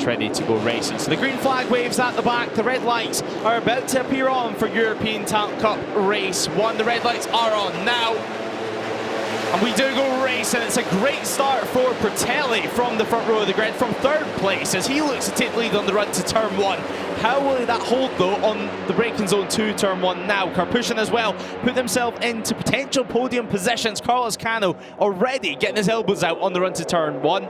gets ready to go racing. So the green flag waves at the back. The red lights are about to appear on for European Talent Cup Race 1. The red lights are on now. And we do go racing. It's a great start for Bertelli from the front row of the grid, from third place, as he looks to take the lead on the run to turn 1. How will that hold, though, on the braking zone 2, turn 1 now? Carpusian as well put himself into potential podium positions. Carlos Cano already getting his elbows out on the run to turn 1.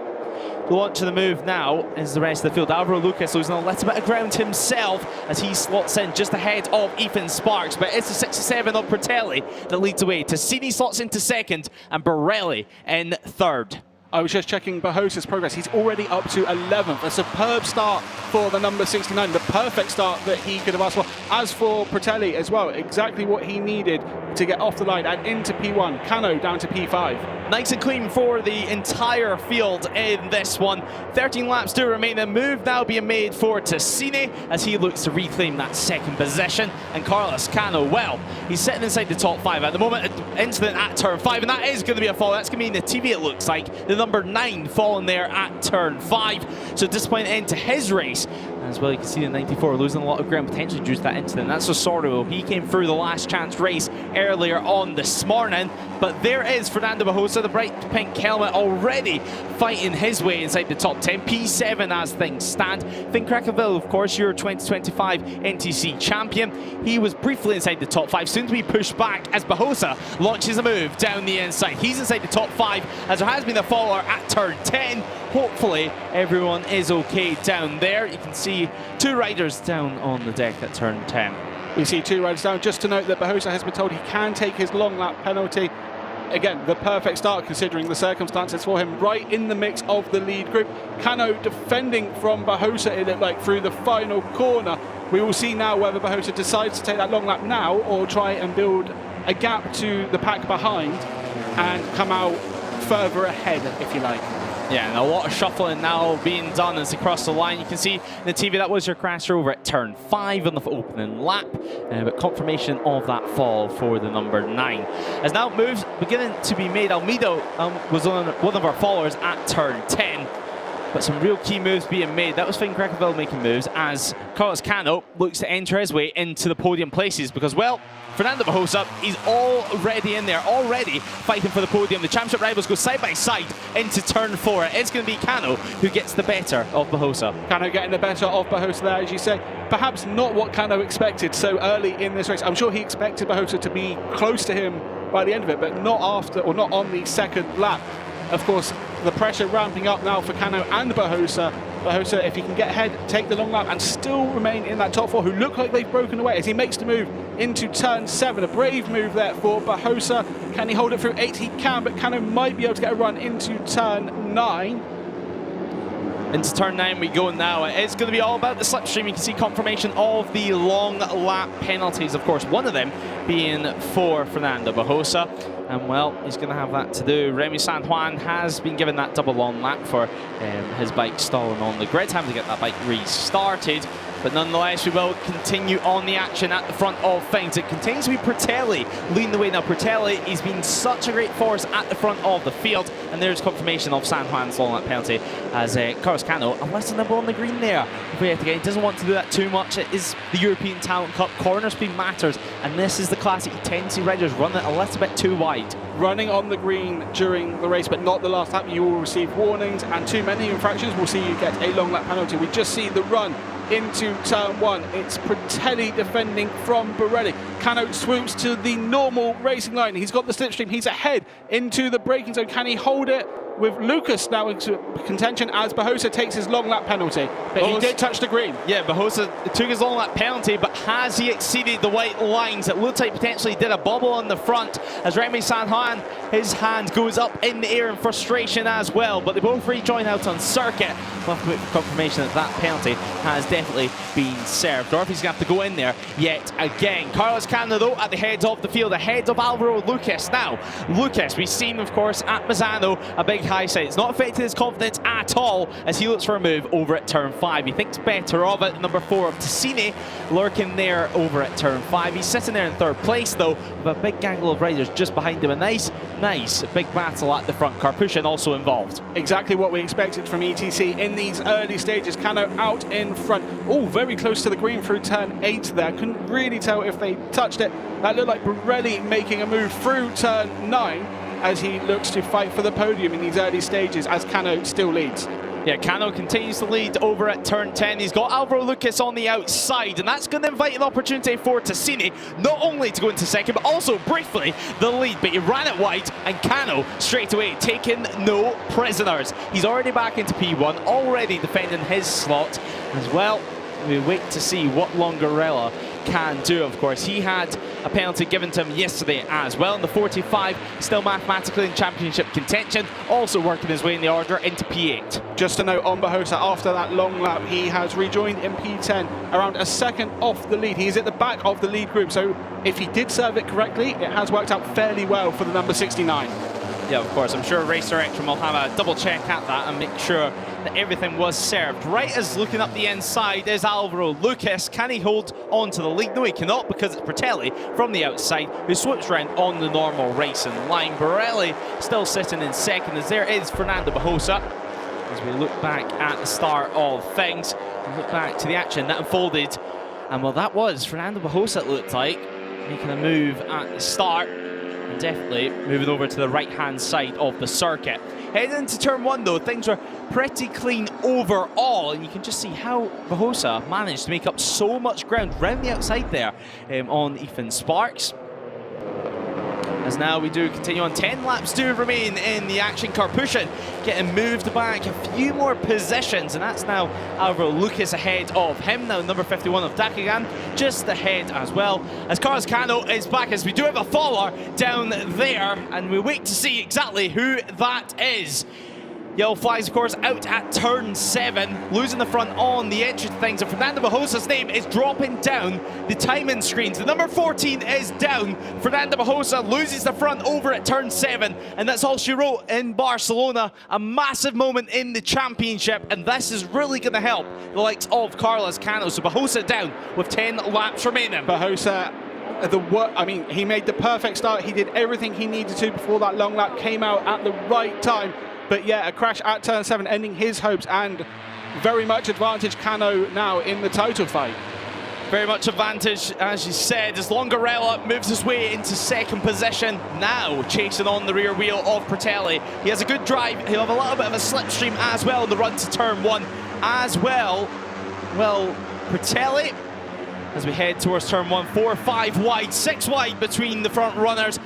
The launch of the move now is the rest of the field. Alvaro Lucas losing a little bit of ground himself as he slots in just ahead of Ethan Sparks. But it's the 67 of Bertelli that leads the way. Tassini slots into second and Borelli in third. I was just checking Bajosa's progress. He's already up to 11th. A superb start for the number 69. The perfect start that he could have asked for. As for Bertelli as well, exactly what he needed to get off the line and into P1. Cano down to P5. Nice and clean for the entire field in this one. 13 laps do remain. A move now being made for Tassini as he looks to reclaim that second position. And Carlos Cano, well, he's sitting inside the top 5 at the moment. Incident at turn 5, and that is going to be a fall. That's going to be in the TV, it looks like. The number 9 falling there at turn 5. So disappointing end to his race. As well, you can see the 94 losing a lot of ground potentially due to that incident. That's Osorio. He came through the last chance race earlier on this morning. But there is Fernando Bajosa, the bright pink helmet, already fighting his way inside the top 10. P7 as things stand. Finn Krakenville, of course, your 2025 NTC champion. He was briefly inside the top 5, soon to be pushed back as Bajosa launches a move down the inside. He's inside the top 5 as there has been a faller at turn 10. Hopefully everyone is okay down there. You can see 2 riders down on the deck at turn 10. We see 2 riders down. Just to note that Bajosa has been told he can take his long lap penalty. Again, the perfect start considering the circumstances for him, right in the mix of the lead group. Cano defending from Bajosa, it looked like, through the final corner. We will see now whether Bajosa decides to take that long lap now or try and build a gap to the pack behind and come out further ahead, if you like. Yeah, and a lot of shuffling now being done as they cross the line. You can see in the TV that was your crash over at turn 5 on the opening lap, but confirmation of that fall for the number 9. As now moves beginning to be made. Almeida was on one of our followers at turn 10. But some real key moves being made. That was Finn Krakenville making moves as Carlos Cano looks to enter his way into the podium places because, well, Fernando Bajosa, he's already in there, already fighting for the podium. The championship rivals go side by side into turn 4. It's going to be Cano who gets the better of Bajosa. Cano getting the better of Bajosa there, as you say. Perhaps not what Cano expected so early in this race. I'm sure he expected Bajosa to be close to him by the end of it, but not after, or not on the second lap. Of course, the pressure ramping up now for Cano and Bajosa. Bajosa, if he can get ahead, take the long lap and still remain in that top 4, who look like they've broken away as he makes the move into turn 7. A brave move there for Bajosa. Can he hold it through 8? He can, but Cano might be able to get a run into turn 9. Into turn 9 we go now. It's going to be all about the slipstream. You can see confirmation of the long lap penalties, of course, one of them being for Fernando Bajosa. And, well, he's going to have that to do. Remy San Juan has been given that double long lap for his bike stalling on the grid. Time to get that bike restarted. But nonetheless, we will continue on the action at the front of things. It continues to be Bertelli leading the way. Now, Bertelli, he's been such a great force at the front of the field. And there's confirmation of San Juan's long lap penalty as Carlos Cano, unless the number on the green there, he doesn't want to do that too much. It is the European Talent Cup. Corner speed matters. And this is the classic. You tend to see riders run it a little bit too wide. Running on the green during the race, but not the last lap, you will receive warnings, and too many infractions will see you get a long lap penalty. We just see the run into turn 1. It's Bertelli defending from Borelli. Cano swoops to the normal racing line. He's got the slipstream. He's ahead into the braking zone. Can he hold it? With Lucas now into contention as Bajosa takes his long lap penalty. But he did touch the green. Yeah, Bajosa took his long lap penalty, but has he exceeded the white lines? It looks like potentially did a bubble on the front as Remy San Juan, his hand goes up in the air in frustration as well. But they both rejoin out on circuit. We'll have to wait for confirmation that that penalty has definitely been served. Dorothy's going to have to go in there yet again. Carlos Cano, though, at the head of the field, ahead of Alvaro Lucas. Now, Lucas, we've seen, of course, at Misano, a big big high side. It's not affected his confidence at all as he looks for a move over at turn 5. He thinks better of it. Number 4 of Ticini lurking there over at turn 5. He's sitting there in 3rd place though, with a big gaggle of riders just behind him. A nice big battle at the front. Karpushin also involved. Exactly what we expected from ETC in these early stages. Cano out in front. Oh, very close to the green through turn 8 there. Couldn't really tell if they touched it. That looked like Borelli making a move through turn 9 as he looks to fight for the podium in these early stages as Cano still leads. Yeah, Cano continues to lead over at turn 10. He's got Alvaro Lucas on the outside, and that's going to invite an opportunity for Ticini, not only to go into second, but also briefly the lead. But he ran it wide, and Cano straight away taking no prisoners. He's already back into P1, already defending his slot as well. We wait to see what Longarella can do, of course. He had a penalty given to him yesterday as well. In the 45, still mathematically in championship contention, also working his way in the order into P8. Just a note on Barbosa, after that long lap, he has rejoined in P10, around a second off the lead. He's at the back of the lead group, so if he did serve it correctly, it has worked out fairly well for the number 69. Yeah, of course. I'm sure Race Direction will have a double check at that and make sure that everything was served. Right as looking up the inside is Alvaro Lucas. Can he hold on to the lead? No, he cannot, because it's Bertelli from the outside who swoops around on the normal racing line. Borelli still sitting in second, as there is Fernando Barbosa. As we look back at the start of things, we look back to the action that unfolded. And well, that was Fernando Barbosa, it looked like, making a move at the start. And definitely moving over to the right-hand side of the circuit. Heading into turn 1 though, things were pretty clean overall, and you can just see how Barbosa managed to make up so much ground round the outside there on Ethan Sparks. As now we do continue on, 10 laps do remain in the action. Karpushin getting moved back a few more positions, and that's now Alvaro Lucas ahead of him. Now number 51 of Dakigan just ahead as well, as Carlos Cano is back, as we do have a follower down there, and we wait to see exactly who that is. Yellow flags, of course, out at turn 7, losing the front on the entry to things, and Fernando Barbosa's name is dropping down the timing screens. The number 14 is down. Fernando Barbosa loses the front over at turn 7, and that's all she wrote in Barcelona. A massive moment in the championship, and this is really going to help the likes of Carlos Cano. So Barbosa down with 10 laps remaining. Barbosa, he made the perfect start. He did everything he needed to before that long lap came out at the right time. But yeah, a crash at turn 7 ending his hopes, and very much advantage Cano now in the title fight. Very much advantage, as you said, as Longarella moves his way into second position, now chasing on the rear wheel of Bertelli. He has a good drive, he'll have a little bit of a slipstream as well in the run to turn 1 as well. Well, Bertelli, as we head towards turn 1, 4, 5 wide, 6 wide between the front runners.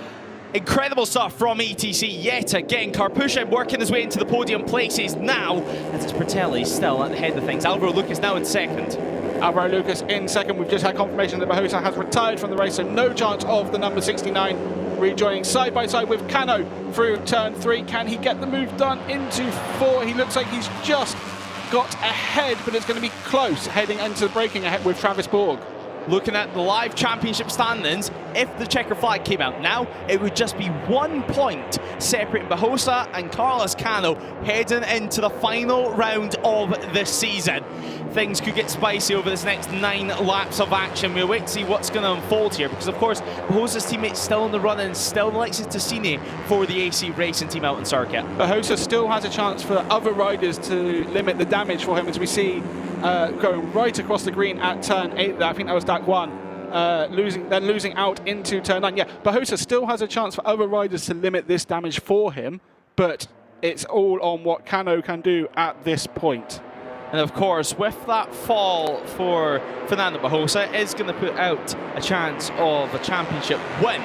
Incredible stuff from ETC yet again. Karpushin working his way into the podium places now, as it's Bertelli still at the head of things. Alvaro Lucas now in second. Alvaro Lucas in second. We've just had confirmation that Barbosa has retired from the race, so no chance of the number 69 rejoining side by side with Cano through turn 3. Can he get the move done into 4? He looks like he's just got ahead, but it's going to be close heading into the braking ahead with Travis Borg. Looking at the live championship standings, if the checker flag came out now, it would just be 1 point separating Barbosa and Carlos Cano heading into the final round of the season. Things could get spicy over this next 9 laps of action. We'll wait to see what's going to unfold here, because of course Barbosa's teammates still in the run and still the likes of Ticini for the AC Racing team out in circuit. Barbosa still has a chance for other riders to limit the damage for him, as we see going right across the green at turn 8 there. I think that was Dak 1, losing out into turn 9. Yeah, Barbosa still has a chance for other riders to limit this damage for him, but it's all on what Cano can do at this point. And of course, with that fall for Fernando Barbosa, is going to put out a chance of a championship win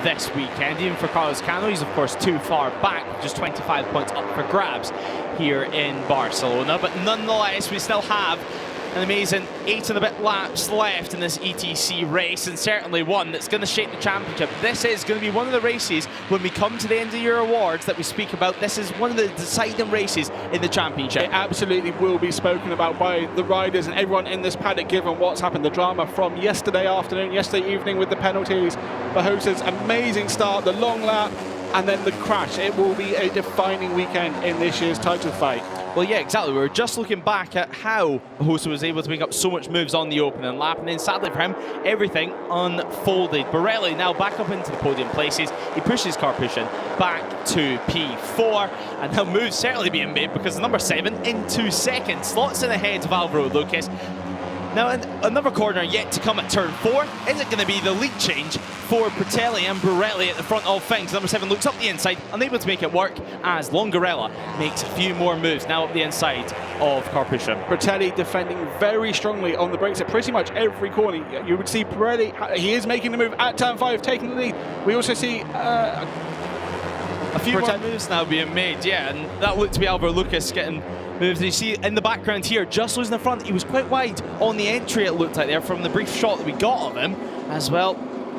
this weekend. Even for Carlos Cano, he's of course too far back, just 25 points up for grabs here in Barcelona. But nonetheless, we still have an amazing 8 and a bit laps left in this ETC race, and certainly one that's going to shape the championship. This is going to be one of the races, when we come to the end of year awards that we speak about, this is one of the deciding races in the championship. It absolutely will be spoken about by the riders and everyone in this paddock, given what's happened, the drama from yesterday afternoon, yesterday evening with the penalties, Barbosa's amazing start, the long lap, and then the crash. It will be a defining weekend in this year's title fight. Well, yeah, exactly. We were just looking back at how Bahosa was able to make up so much moves on the opening lap, and then sadly for him, everything unfolded. Borelli now back up into the podium places. He pushes Karpushin back to P4, and now moves certainly being made because number 7 in 2 seconds slots in ahead of Alvaro Lucas. Now, another corner yet to come at turn 4. Is it going to be the lead change for Bertelli and Borelli at the front of things? Number 7 looks up the inside, unable to make it work as Longarella makes a few more moves now up the inside of Karpushin. Bertelli defending very strongly on the brakes at pretty much every corner. You would see Borelli, he is making the move at turn 5, taking the lead. We also see a few more moves now being made, yeah, and that looked to be Alvaro Lucas getting moves. And you see in the background here, just losing the front. He was quite wide on the entry, it looked like there, from the brief shot that we got of him as well.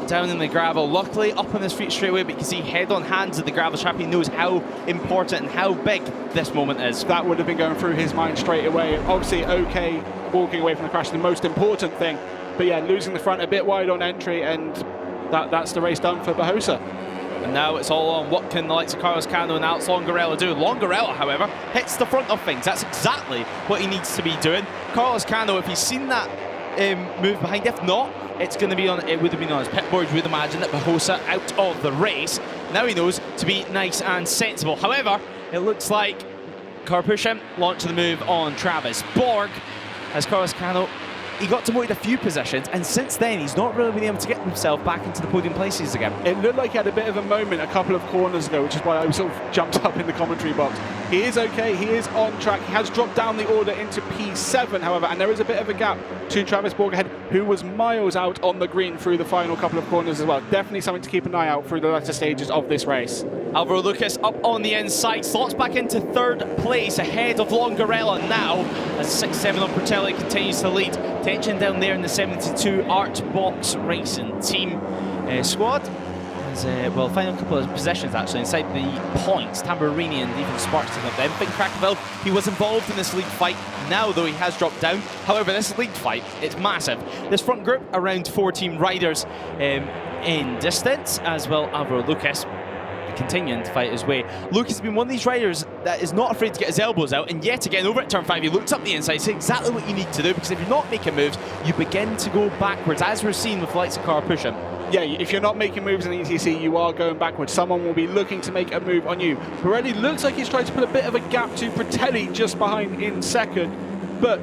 Down in the gravel, luckily up on his feet straight away, but you can see head-on hands at the gravel trap. He knows how important and how big this moment is. That would have been going through his mind straight away. Obviously, okay, walking away from the crash, the most important thing. But yeah, losing the front a bit wide on entry, and that's the race done for Bahosa. And now it's all on what can the likes of Carlos Cano and Alex Longarella do. Longarella, however, hits the front of things. That's exactly what he needs to be doing. Carlos Cano, if he's seen that move behind, if not, it's going to be on. It would have been on his pit board. You would imagine that Bahosa out of the race. Now he knows to be nice and sensible. However, it looks like Karpushin launched the move on Travis Borg as Carlos Cano. He got demoted a few positions, and since then he's not really been able to get himself back into the podium places again. It looked like he had a bit of a moment a couple of corners ago, which is why I sort of jumped up in the commentary box. He is okay, he is on track. He has dropped down the order into P7, however, and there is a bit of a gap to Travis Borg ahead, who was miles out on the green through the final couple of corners as well. Definitely something to keep an eye out through the latter stages of this race. Alvaro Lucas up on the inside, slots back into 3rd place ahead of Longarella now, as 6-7 on Bertelli continues to lead. Tension down there in the 72 Archbox Racing team squad. Well, final couple of positions actually inside the points. Tamburini and even Sparkston up there. Finn Krakoville, he was involved in this league fight. Now, though, he has dropped down. However, this league fight, it's massive. This front group, around 14 riders in distance, as well Alvaro Lucas continuing to fight his way. Luke has been one of these riders that is not afraid to get his elbows out, and yet again over at turn 5 he looks up the inside. It's exactly what you need to do, because if you're not making moves you begin to go backwards, as we're seeing with the likes of Karpushin. Yeah, if you're not making moves in ETC, you are going backwards. Someone will be looking to make a move on you. Borelli looks like he's trying to put a bit of a gap to Bertelli just behind in 2nd, but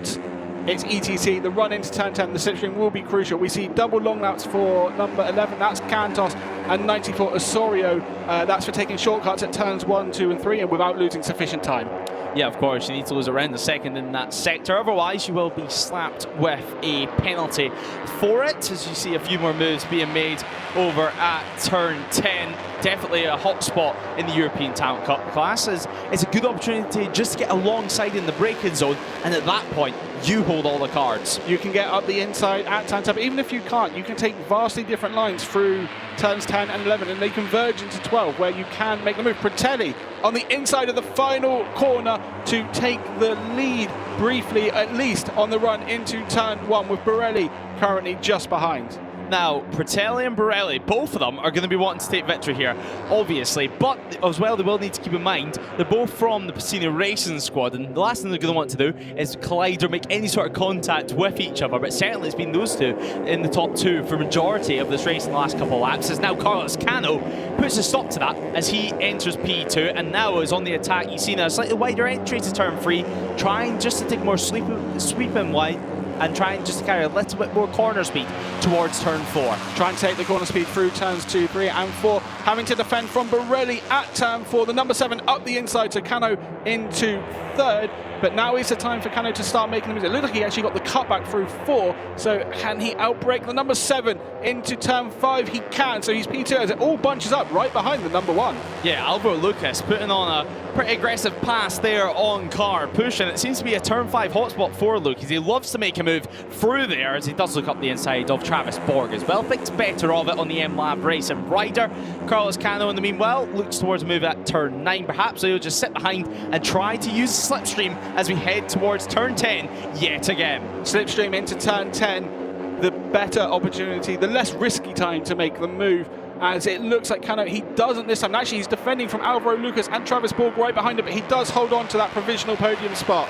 it's ETC. The run into turn 10, the slipstream will be crucial. We see double long laps for number 11, that's Cantos, and 90 for Osorio. That's for taking shortcuts at turns 1, 2, and 3, and without losing sufficient time. Yeah, of course, you need to lose around a second in that sector, otherwise you will be slapped with a penalty for it, as you see a few more moves being made over at turn 10. Definitely a hot spot in the European Talent Cup class. It's a good opportunity just to get alongside in the braking zone, and at that point you hold all the cards. You can get up the inside at turn 10, but even if you can't, you can take vastly different lines through turns 10 and 11, and they converge into 12 where you can make the move. Bertelli on the inside of the final corner to take the lead briefly, at least on the run into turn 1, with Borelli currently just behind. Now, Bertelli and Borelli, both of them are going to be wanting to take victory here, obviously, but as well they will need to keep in mind they're both from the Pacino Racing squad, and the last thing they're going to want to do is collide or make any sort of contact with each other, but certainly it's been those two in the top 2 for majority of this race in the last couple of laps, as now Carlos Cano puts a stop to that as he enters P2 and now is on the attack. You see now a slightly wider entry to turn 3, trying just to take more sweeping wide, and trying just to carry a little bit more corner speed towards turn 4. Trying to take the corner speed through turns 2, 3 and 4. Having to defend from Borelli at turn 4. The number 7 up the inside to Cano into 3rd. But now is the time for Cano to start making the moves. It looked like he actually got the cutback through 4. So can he outbrake the number 7 into turn 5? He can. So he's P2 as it all bunches up right behind the number 1. Yeah, Alvaro Lucas putting on a pretty aggressive pass there on Karpushin. It seems to be a turn 5 hotspot for Lucas. He loves to make a move through there, as he does look up the inside of Travis Borg as well. Thinks better of it on the M-Lab Racing rider. Carlos Cano, in the meanwhile, looks towards a move at turn 9 perhaps, so he'll just sit behind and try to use the slipstream as we head towards turn 10 yet again. Slipstream into turn 10, the better opportunity, the less risky time to make the move. as it looks like Cano, he doesn't this time. Actually, he's defending from Alvaro Lucas and Travis Borg right behind him, but he does hold on to that provisional podium spot.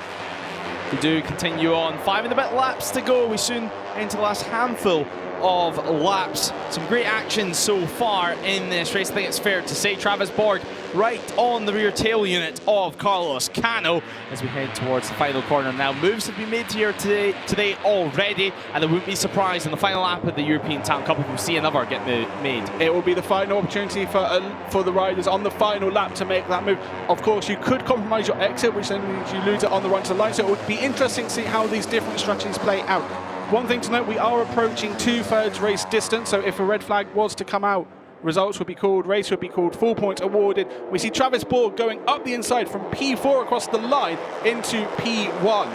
We do continue on. 5 and a bit laps to go. We soon enter the last handful of laps. Some great action so far in this race. I think it's fair to say Travis Borg right on the rear tail unit of Carlos Cano as we head towards the final corner now. Moves have been made here today already, and I wouldn't be surprised in the final lap of the European Talent Cup if we see another get made. It will be the final opportunity for the riders on the final lap to make that move. Of course, you could compromise your exit, which then means you lose it on the run to the line, so it would be interesting to see how these different strategies play out. One thing to note, we are approaching 2/3 race distance, so if a red flag was to come out, results would be called, race would be called, full points awarded. We see Travis Borg going up the inside from P4 across the line into P1.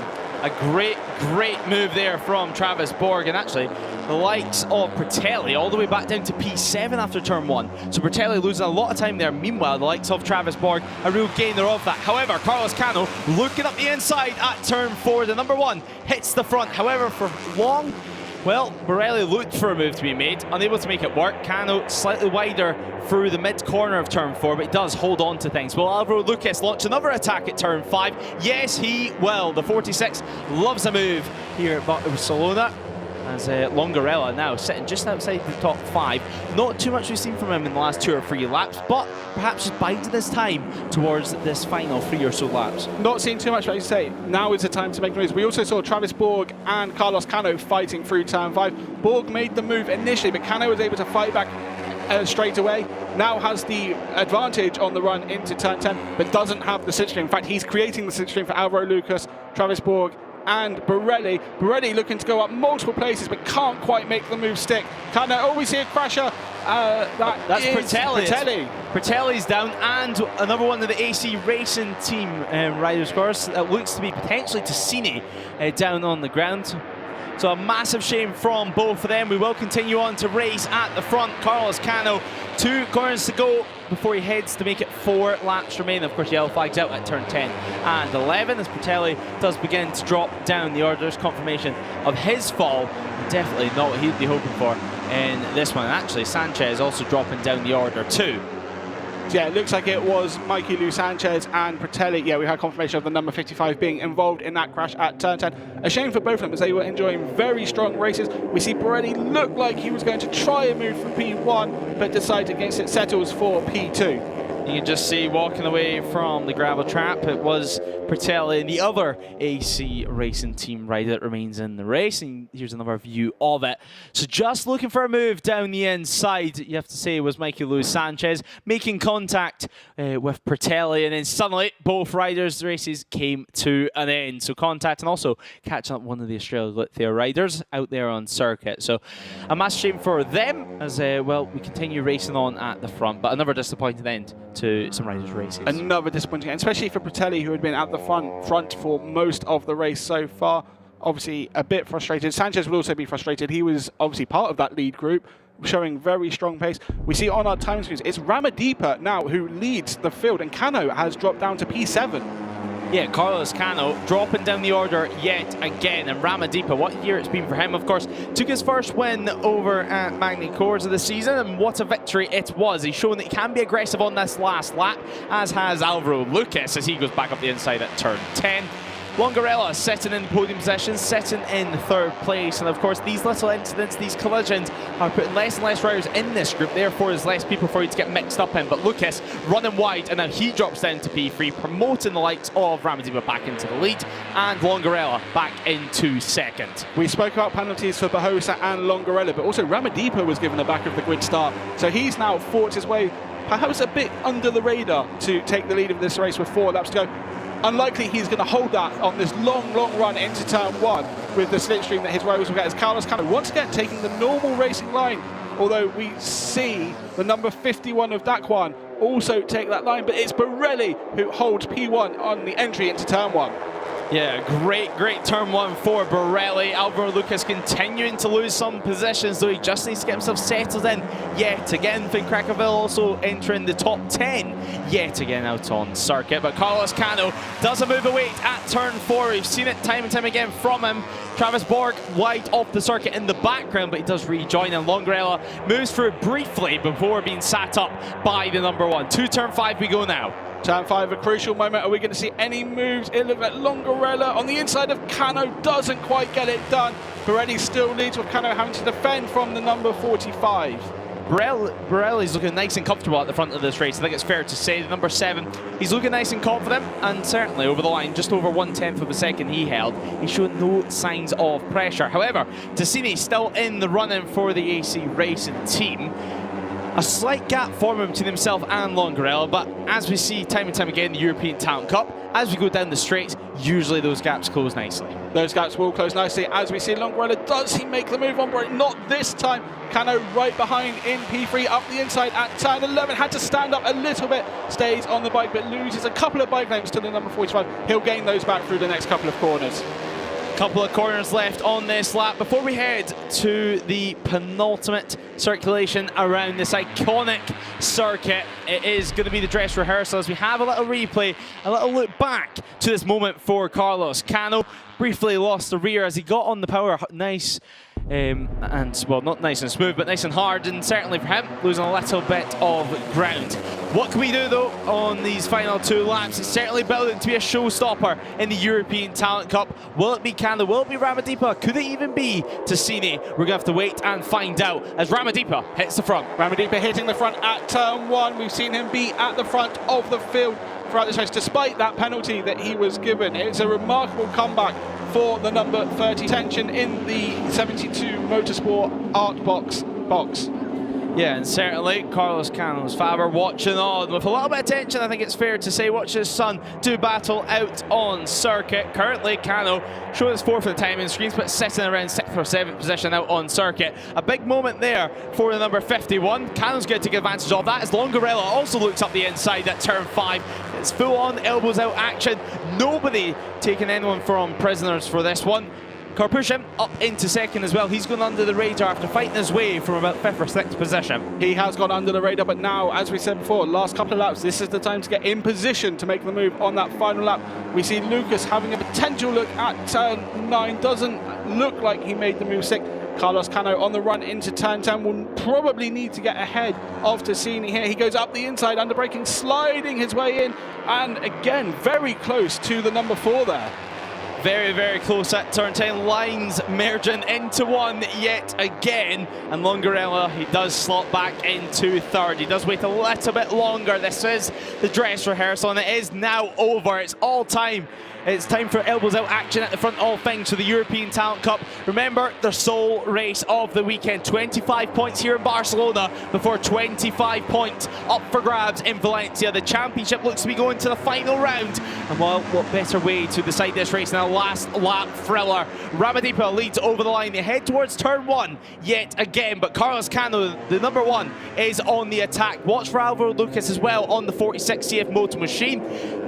A great move there from Travis Borg, and actually the likes of Bertelli all the way back down to P7 after turn 1. So Bertelli losing a lot of time there. Meanwhile, the likes of Travis Borg, a real gainer of that. However, Carlos Cano looking up the inside at turn 4. The number 1 hits the front. However, for long, well, Borelli looked for a move to be made, unable to make it work. Cano slightly wider through the mid-corner of turn 4, but he does hold on to things. Will Alvaro Lucas launch another attack at turn 5? Yes, he will. The 46 loves a move here at Barcelona, as Longarella now sitting just outside the top 5. Not too much we've seen from him in the last 2 or 3 laps, but perhaps just biding his time towards this final 3 or so laps. Not seeing too much, but I say now is the time to make the moves. We also saw Travis Borg and Carlos Cano fighting through turn 5. Borg made the move initially, but Cano was able to fight back straight away. Now has the advantage on the run into turn 10, but doesn't have the slipstream. In fact, he's creating the slipstream for Alvaro Lucas, Travis Borg, and Borelli. Borelli looking to go up multiple places, but can't quite make the move stick. Cano, we see a crasher. That's Bertelli. Bertelli's down, and another one of the AC Racing team riders, of course, that looks to be potentially Ticini down on the ground. So a massive shame from both of them. We will continue on to race at the front. Carlos Cano, 2 corners to go before he heads to make it 4 laps remain. Of course, yellow flags out at turn 10 and 11 as Bertelli does begin to drop down the order. There's confirmation of his fall. Definitely not what he'd be hoping for in this one. And actually, Sanchez also dropping down the order too. Yeah, it looks like it was Mikey Lou Sanchez and Bertelli. Yeah, we had confirmation of the number 55 being involved in that crash at turn 10. A shame for both of them as they were enjoying very strong races. We see Borelli look like he was going to try a move from P1, but decided against it, settles for P2. You can just see walking away from the gravel trap, it was Bertelli and the other AC Racing team rider that remains in the race. And here's another view of it. So just looking for a move down the inside, you have to say, was Mikey Lewis Sanchez making contact with Bertelli, and then suddenly both riders' races came to an end. So contact and also catching up one of the Australia Lithia riders out there on circuit. So a massive shame for them as well, we continue racing on at the front, but another disappointing end to some riders' races. Another disappointing, especially for Bertelli, who had been at the front for most of the race so far. Obviously a bit frustrated. Sanchez will also be frustrated. He was obviously part of that lead group, showing very strong pace. We see on our time screens, it's Ramadhipa now who leads the field, and Cano has dropped down to P7. Yeah, Carlos Cano dropping down the order yet again, and Ramadhipa, what a year it's been for him, of course. Took his first win over at Magny Cours of the season, and what a victory it was. He's shown that he can be aggressive on this last lap, as has Alvaro Lucas as he goes back up the inside at turn 10. Longarella sitting in the podium position, sitting in 3rd place, and of course these little incidents, these collisions are putting less and less riders in this group, therefore there's less people for you to get mixed up in. But Lucas running wide, and now he drops down to P3, promoting the likes of Ramadhipa back into the lead, and Longarella back into 2nd. We spoke about penalties for Bahosa and Longarella, but also Ramadhipa was given the back of the grid start, so he's now fought his way perhaps a bit under the radar to take the lead of this race with 4 laps to go. Unlikely he's going to hold that on this long run into turn 1 with the slipstream that his rivals will get, as Carlos Cano once again taking the normal racing line, although we see the number 51 of Daquan also take that line, but it's Borelli who holds P1 on the entry into turn 1. Yeah, great turn one for Borelli. Alvaro Lucas continuing to lose some positions, though he just needs to get himself settled in yet again. Finn Krakovil also entering the top 10 yet again out on circuit. But Carlos Cano does a move of weight at turn 4. We've seen it time and time again from him. Travis Borg wide off the circuit in the background, but he does rejoin, and Longarella moves through briefly before being sat up by the number 1. To turn 5 we go now. Turn 5, a crucial moment. Are we going to see any moves? It looks like Longarella on the inside of Cano doesn't quite get it done. Borelli still leads, with Cano having to defend from the number 45. Borelli's looking nice and comfortable at the front of this race. I think it's fair to say the number 7, he's looking nice and confident, and certainly over the line, just over 1/10 of a second he held. He's showing no signs of pressure. However, Tassini still in the running for the AC Racing team. A slight gap forming between himself and Longarella, but as we see time and time again in the European Talent Cup, as we go down the straights, usually those gaps close nicely. Those gaps will close nicely. As we see Longarella, does he make the move on Borelli? Not this time. Cano right behind in P3, up the inside at turn 11. Had to stand up a little bit, stays on the bike, but loses a couple of bike lengths to the number 45. He'll gain those back through the next couple of corners. Couple of corners left on this lap before we head to the penultimate circulation around this iconic circuit. It is going to be the dress rehearsal as we have a little replay, a little look back to this moment for Carlos Cano. Briefly lost the rear as he got on the power. Nice and, well, not nice and smooth, but nice and hard, and certainly for him, losing a little bit of ground. What can we do, though, on these final 2 laps? It's certainly building to be a showstopper in the European Talent Cup. Will it be Cano? Will it be Ramadhipa? Could it even be Tassini? We're going to have to wait and find out as Ramadhipa hits the front. Ramadhipa hitting the front at turn 1. We've seen him be at the front of the field throughout this race, despite that penalty that he was given. It's a remarkable comeback for the number 30. Tension in the 72 Motorsport Art box. Yeah, and certainly Carlos Cano's father watching on with a little bit of tension. I think it's fair to say, watch his son do battle out on circuit. Currently, Cano showing his 4th for the timing screens, but sitting around 6th or 7th position out on circuit. A big moment there for the number 51. Cano's going to take advantage of that as Longarella also looks up the inside at turn 5. It's full on elbows out action. Nobody taking anyone from prisoners for this one. Karpushin up into 2nd as well. He's gone under the radar after fighting his way from about 5th or 6th position. He has gone under the radar, but now, as we said before, last couple of laps, this is the time to get in position to make the move on that final lap. We see Lucas having a potential look at turn 9. Doesn't look like he made the move 6. Carlos Cano on the run into turn 10 will probably need to get ahead of Tassini here. He goes up the inside, under braking, sliding his way in, and again, very close to the number 4 there. Very close at turn 10. Lines merging into one yet again. And Longarella, he does slot back into 3rd. He does wait a little bit longer. This is the dress rehearsal and it is now over. It's all time. It's time for elbows out action at the front of things for the European Talent Cup. Remember, the sole race of the weekend. 25 points here in Barcelona before 25 points up for grabs in Valencia. The championship looks to be going to the final round. And well, what better way to decide this race than a last lap thriller. Ramadhipa leads over the line. They head towards turn 1 yet again. But Carlos Cano, the number 1, is on the attack. Watch for Alvaro Lucas as well on the 46 CF motor machine.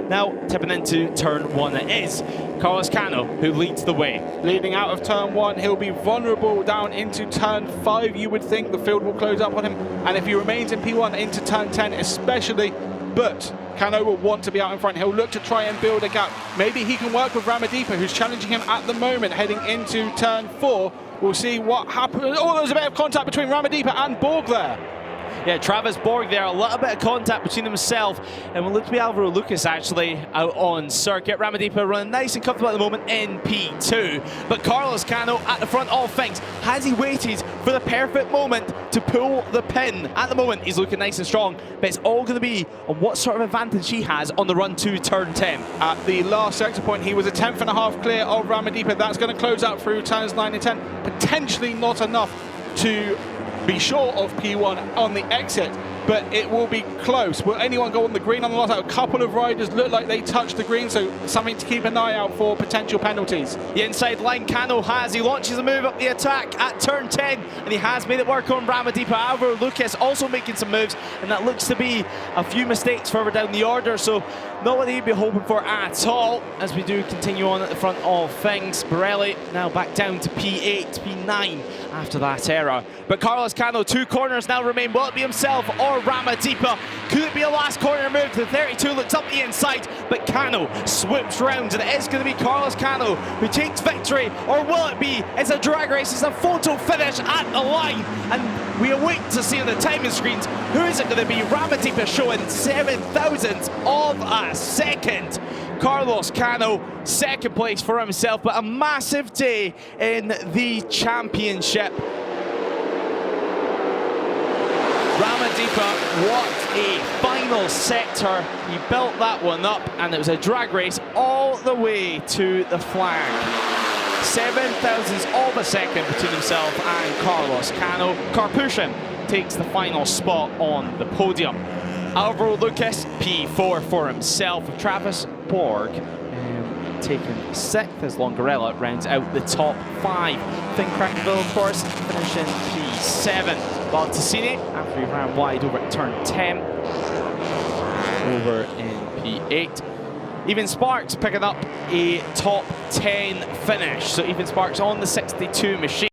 Now tipping into turn 1 it is Carlos Cano who leads the way. Leading out of turn 1, he'll be vulnerable down into turn 5. You would think the field will close up on him, and if he remains in P1 into turn 10 especially, but Cano will want to be out in front. He'll look to try and build a gap. Maybe he can work with Ramadhipa, who's challenging him at the moment, heading into turn 4. We'll see what happens. Oh, there's a bit of contact between Ramadhipa and Borg there. Yeah, Travis Borg there, a little bit of contact between himself and will look to be Alvaro Lucas actually out on circuit. Ramadhipa running nice and comfortable at the moment in P2. But Carlos Cano at the front of things. Has he waited for the perfect moment to pull the pin? At the moment, he's looking nice and strong, but it's all going to be on what sort of advantage he has on the run to turn 10. At the last sector point, he was a 10th.5 clear of Ramadhipa. That's going to close out through turns 9 and 10. Potentially not enough to be short of P1 on the exit, but it will be close. Will anyone go on the green on the last lap? A couple of riders look like they touched the green, so something to keep an eye out for potential penalties. The inside line Cano has. He launches a move up the attack at turn 10, and he has made it work on Ramadhipa. Alvaro Lucas also making some moves, and that looks to be a few mistakes further down the order, so not what he'd be hoping for at all, as we do continue on at the front of things. Borelli now back down to P8, P9 after that error. But Carlos Cano, 2 corners now remain. Will it be himself or Ramadhipa? Could it be a last corner move? The 32 looks up the inside, but Cano swoops round, and it is going to be Carlos Cano who takes victory, or will it be? It's a drag race, it's a photo finish at the line, and we await to see on the timing screens who is it going to be. Ramadhipa showing 7,000ths of a second. Carlos Cano, second place for himself, but a massive day in the championship. Ramadhipa, what a final sector. He built that one up, and it was a drag race all the way to the flag. 7,000ths of a second between himself and Carlos Cano. Karpushin takes the final spot on the podium. Alvaro Lucas, P4 for himself. Travis Borg taken 6th as Longarella rounds out the top 5. Finn Krakenville, of course, finishing P7. While Ticini, after he ran wide over at turn 10, over in P8. Even Sparks picking up a top 10 finish. So Even Sparks on the 62 machine.